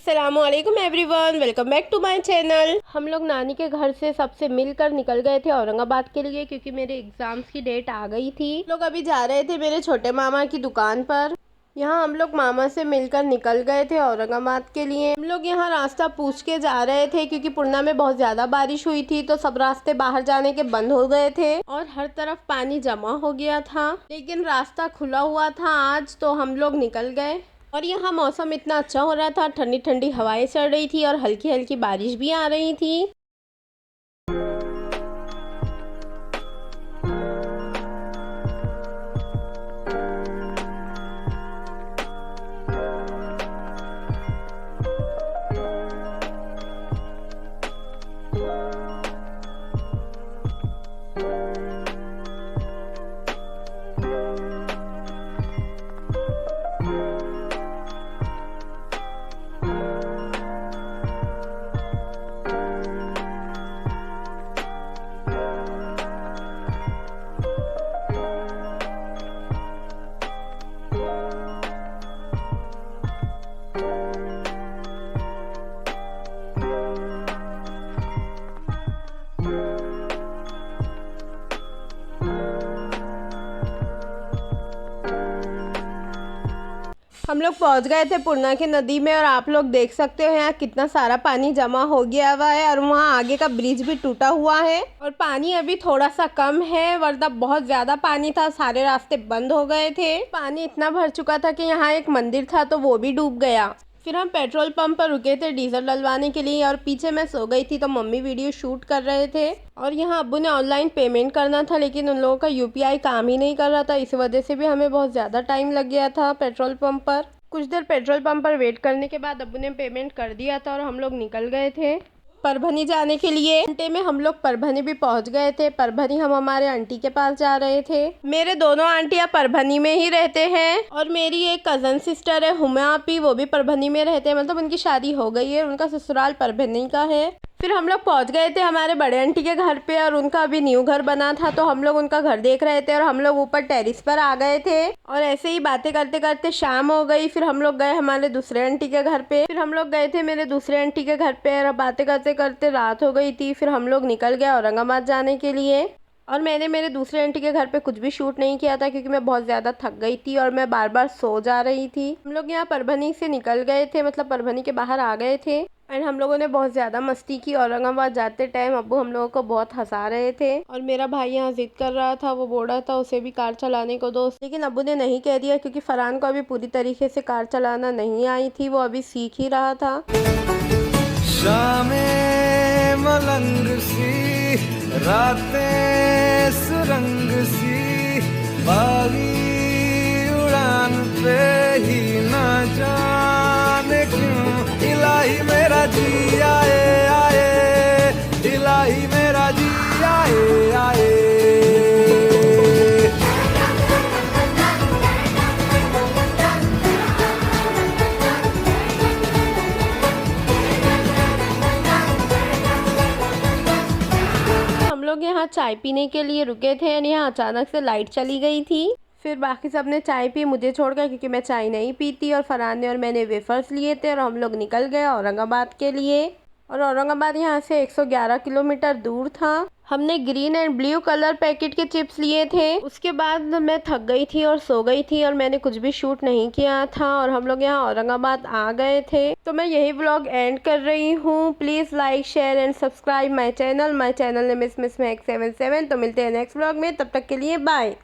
अस्सलामुअलैकुम everyone, welcome back to my channel. हम लोग नानी के घर से सबसे मिलकर निकल गए थे औरंगाबाद के लिए, क्योंकि मेरे एग्जाम्स की डेट आ गई थी। लोग अभी जा रहे थे मेरे छोटे मामा की दुकान पर। यहाँ हम लोग मामा से मिलकर निकल गए थे औरंगाबाद के लिए। हम लोग यहाँ रास्ता पूछ के जा रहे थे, क्योंकि पूर्णा में बहुत ज़्यादा बारिश हुई थी, तो सब रास्ते बाहर जाने के बंद हो गए थे और हर तरफ पानी जमा हो गया था। लेकिन रास्ता खुला हुआ था आज, तो हम लोग निकल गए। और यहाँ मौसम इतना अच्छा हो रहा था, ठंडी ठंडी हवाएं चल रही थी और हल्की हल्की बारिश भी आ रही थी। हम लोग पहुंच गए थे पूर्णा की नदी में, और आप लोग देख सकते हो यहाँ कितना सारा पानी जमा हो गया हुआ है। और वहाँ आगे का ब्रिज भी टूटा हुआ है और पानी अभी थोड़ा सा कम है, वरना बहुत ज्यादा पानी था, सारे रास्ते बंद हो गए थे। पानी इतना भर चुका था कि यहाँ एक मंदिर था तो वो भी डूब गया। फिर हम पेट्रोल पंप पर रुके थे डीजल डलवाने के लिए, और पीछे मैं सो गई थी तो मम्मी वीडियो शूट कर रहे थे। और यहाँ अब्बू ने ऑनलाइन पेमेंट करना था, लेकिन उन लोगों का यूपीआई काम ही नहीं कर रहा था। इस वजह से भी हमें बहुत ज़्यादा टाइम लग गया था पेट्रोल पंप पर। कुछ देर पेट्रोल पंप पर वेट करने के बाद अब्बू ने पेमेंट कर दिया था और हम लोग निकल गए थे परभनी जाने के लिए। घंटे में हम लोग परभनी भी पहुंच गए थे। परभनी हम हमारे आंटी के पास जा रहे थे। मेरे दोनों आंटियां परभनी में ही रहते हैं, और मेरी एक कजन सिस्टर है हुमा आपी, वो भी परभनी में रहते हैं। मतलब उनकी शादी हो गई है, उनका ससुराल परभनी का है। फिर हम लोग पहुंच गए थे हमारे बड़े आंटी के घर पे, और उनका अभी न्यू घर बना था, तो हम लोग उनका घर देख रहे थे और हम लोग ऊपर टेरिस पर आ गए थे। और ऐसे ही बातें करते करते शाम हो गई। फिर हम लोग गए हमारे दूसरे आंटी के घर पे। फिर हम लोग गए थे मेरे दूसरे आंटी के घर पे, और बातें करते करते रात हो गई थी। फिर हम लोग निकल गए औरंगाबाद जाने के लिए। और मैंने मेरे दूसरे आंटी के घर पे कुछ भी शूट नहीं किया था, क्योंकि मैं बहुत ज़्यादा थक गई थी और मैं बार बार सो जा रही थी। हम लोग यहाँ परभनी से निकल गए थे, मतलब परभनी के बाहर आ गए थे। एंड हम लोगों ने बहुत ज़्यादा मस्ती की। औरंगाबाद जाते टाइम अब्बू हम लोगों को बहुत हंसा रहे थे, और मेरा भाई यहाँ जिद कर रहा था, वो बोल रहा था उसे भी कार चलाने को दो। लेकिन अब्बू ने नहीं कह दिया, क्योंकि फरहान को अभी पूरी तरीके से कार चलाना नहीं आई थी, वो अभी सीख ही रहा था। शामें मलंग सी, रातें सुरंग सी, बागी उड़ान पे ही न जाने क्यों इलाही मेरा जी आए आए, इलाही मेरा जी आए आए। लोग यहाँ चाय पीने के लिए रुके थे, और यहाँ अचानक से लाइट चली गई थी। फिर बाकी सब ने चाय पी, मुझे छोड़कर, क्योंकि मैं चाय नहीं पीती। और फरहान ने और मैंने वेफर्स लिए थे, और हम लोग निकल गए औरंगाबाद के लिए। और औरंगाबाद यहाँ से 111 किलोमीटर दूर था। हमने green and blue colour packet के चिप्स लिए थे। उसके बाद मैं थक गई थी और सो गई थी, और मैंने कुछ भी शूट नहीं किया था। और हम लोग यहाँ औरंगाबाद आ गए थे। तो मैं यही व्लॉग एंड कर रही हूँ। Please like, share and subscribe my channel name is miss महक 77। तो मिलते हैं नेक्स्ट व्लॉग में, तब तक के लिए बाय।